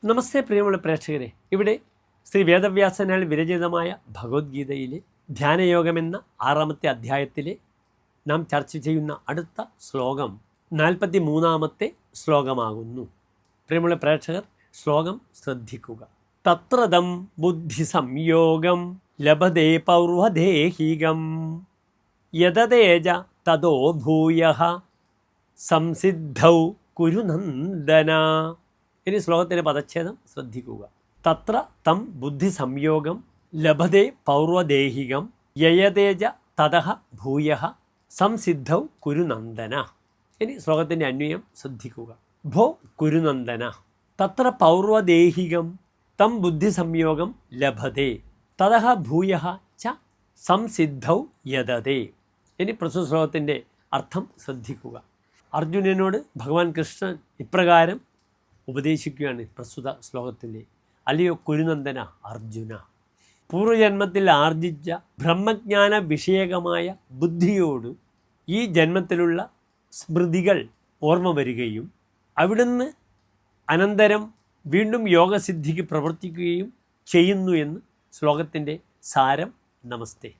നമസ്തേ പ്രിയമുള്ള പ്രേക്ഷകരെ, ഇവിടെ ശ്രീ വേദവ്യാസനാൽ വിരചിതമായ ഭഗവത്ഗീതയിലെ ധ്യാനയോഗമെന്ന 6-ാമത്തെ അധ്യായത്തിലെ നാം ചർച്ച ചെയ്യുന്ന അടുത്ത ശ്ലോകം 43-ാമത്തെ ശ്ലോകമാകുന്നു. പ്രിയമുള്ള പ്രേക്ഷകർ, ശ്ലോകം ശ്രദ്ധിക്കുക. തത്രതം ബുദ്ധി സംയോഗം ലഭതേ പൗർവദേഹികം യതതേജ തതോ ഭൂയഃ സംസിദ്ധൗ കുരുനന്ദന. ഇനി ശ്ലോകത്തിൻ്റെ പദച്ഛേദം ശ്രദ്ധിക്കുക. തത്ര തം ബുദ്ധി സംയോഗം ലഭതേ പൗർവദേഹികം യയതേജ തതഃ ഭൂയഃ സംസിദ്ധൗ കുരുനന്ദന. ഇനി ശ്ലോകത്തിൻ്റെ അന്വയം ശ്രദ്ധിക്കുക. ഭോ കുരുനന്ദന, തത്ര പൗർവദേഹികം തം ബുദ്ധി സംയോഗം ലഭതേ തതഃ ഭൂയഃ ച സംസിദ്ധൗ യതതേ. ഇനി പ്രസ്തുത ശ്ലോകത്തിൻ്റെ അർത്ഥം ശ്രദ്ധിക്കുക. അർജുനനോട് ഭഗവാൻ കൃഷ്ണൻ ഇപ്രകാരം ഉപദേശിക്കുകയാണ് പ്രസ്തുത ശ്ലോകത്തിലെ. അല്ലയോ കുരുനന്ദന അർജുന, പൂർവജന്മത്തിൽ ആർജിച്ച ബ്രഹ്മജ്ഞാന വിഷയകമായ ബുദ്ധിയോട് ഈ ജന്മത്തിലുള്ള സ്മൃതികൾ ഓർമ്മ വരികയും അവിടുന്ന് അനന്തരം വീണ്ടും യോഗസിദ്ധിക്ക് പ്രവർത്തിക്കുകയും ചെയ്യുന്നു എന്ന് ശ്ലോകത്തിൻ്റെ സാരം. നമസ്തേ.